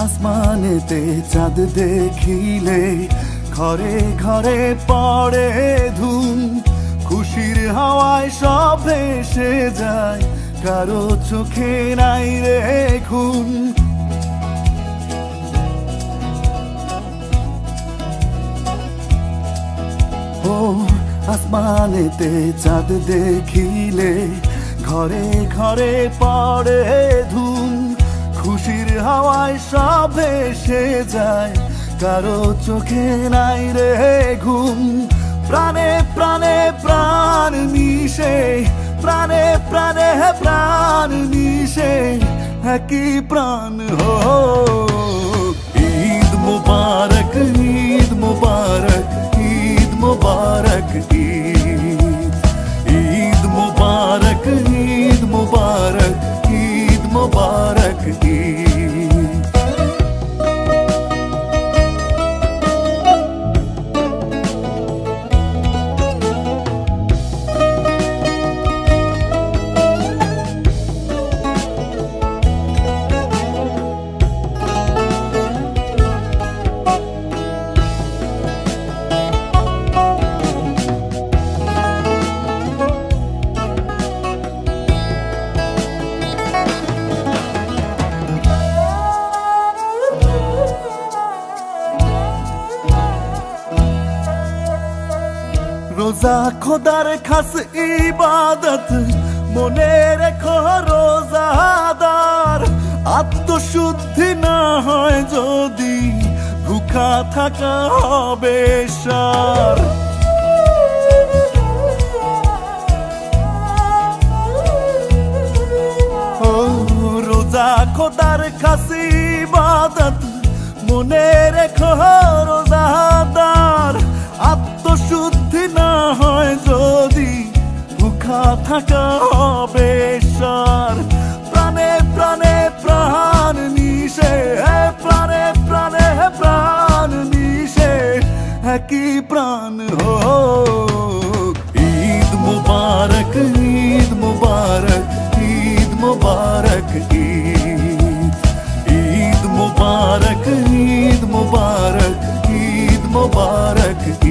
আসমানেতে চাঁদ দেখিলে ঘরে ঘরে পড়ে ধুম, খুশির হাওয়ায় সব ভেসে যায়, কারো চোখে নাই রে ঘুম। ও আসমানেতে চাঁদ দেখিলে ঘরে ঘরে পড়ে ধুম, খুশির হাওয়ায় সব ভেসে যায়, কারো চোখে নাই রে ঘুম। প্রাণে প্রাণে প্রাণ মিশে, প্রাণে প্রাণে প্রাণ মিশে, একই প্রাণ হোক। ঈদ মুবারক, ঈদ মুবারক, ঈদ মুবারক, ঈদ ঈদ মুবারক, ঈদ মুবারক, ঈদ মুবারক, ঈদ। রোজা খোদার খাস ইবাদত, মনে রেখো রোজাদার, আত্মশুদ্ধি না হয় যদি ভুখা থাকা হবে সার। ও রোজা খোদার খাস ইবাদত, মনে রেখো রোজাদার, আত্মশুদ্ধি না হয় যদি ভুখা থাকা হবে সার। প্রাণে প্রাণে প্রাণ মিশে, প্রাণে প্রাণে প্রাণ মিশে, একই প্রাণ হোক। ঈদ মুবারক, ঈদ মুবারক, ঈদ মুবারক, ঈদ ঈদ মুবারক, ঈদ মুবারক, ঈদ মুবারক, ঈদ।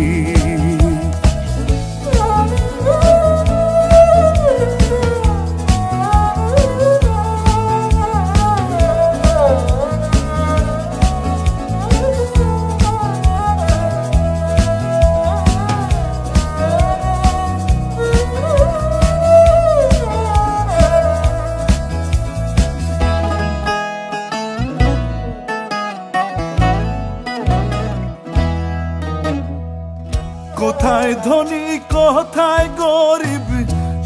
কোথায় ধনী কোথায় গরিব,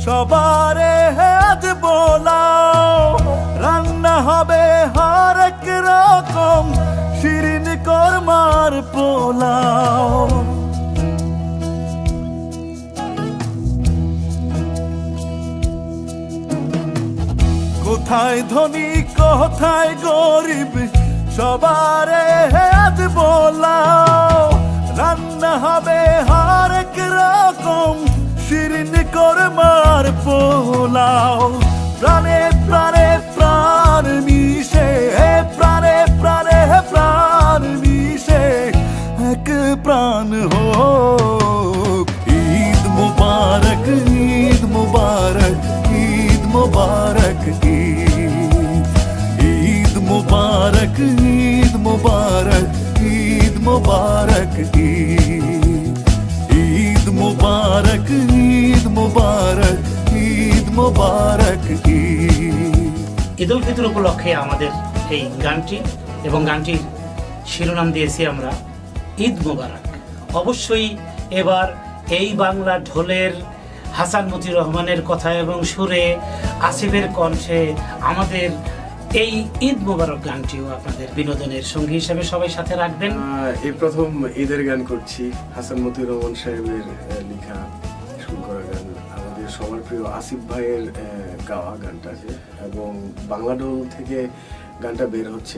সবারে আজ বোলাও, রান্না হবে হরেক রকম, শিরিন কোরমার পোলাও। কোথায় ধনী কোথায় গরিব, সবারে আজ বোলাও, রান্না হবে হরেক রকম, শিরিন কোরমার পোলাও। প্রাণে প্রাণে প্রাণ মিশে, প্রাণে প্রাণে প্রাণ মিশে, এক প্রাণ হোক। ঈদ মুবারক, ঈদ মুবারক, ঈদ মুবারক, ঈদ ঈদ মুবারক, ঈদ মুবারক, ঈদ মুবারক, ঈদ ঈদ মুবারক, ঈদ মুবারক, ঈদ মুবারক, ঈদ। ঈদ উল ফিতর উপলক্ষে আমাদের এই গানটি এবং গানটির শিরোনাম দিয়েছি আমরা ঈদ মুবারক। অবশ্যই এবার এই বাংলা ঢোলের হাসান মতিউর রহমানের কথা এবং সুরে, আসিফের কণ্ঠে আমাদের এই ঈদ মুবারক গানটিও আপনাদের বিনোদনের সঙ্গী হিসেবে সবাই সাথে রাখবেন। এই প্রথম ঈদের গান করছি, হাসান মতিউর রহমান সাহেবের লেখা সুর করা গান, আমাদের সবার প্রিয় আসিফ ভাইয়ের গাওয়া গানটা এবং বাংলা ঢোল থেকে গানটা বের হচ্ছে।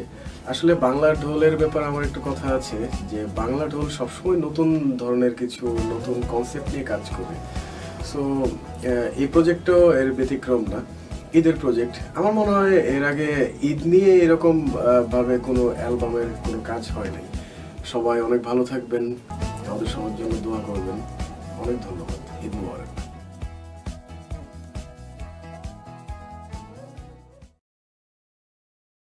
আসলে বাংলা ঢোলের ব্যাপারে আমার একটু কথা আছে যে বাংলা ঢোল সবসময় নতুন ধরনের কিছু নতুন কনসেপ্ট নিয়ে কাজ করে। সো এই প্রজেক্টও এর ব্যতিক্রম না। ঈদের প্রজেক্ট। আমার মনে হয় এর আগে ঈদ নিয়ে এরকম ভাবে কোনো অ্যালবামের কোনো কাজ হয় নাই। সবাই অনেক ভালো থাকবেন, আমাদের সবার জন্য দোয়া করবেন। অনেক ধন্যবাদ। ঈদ মুবারক।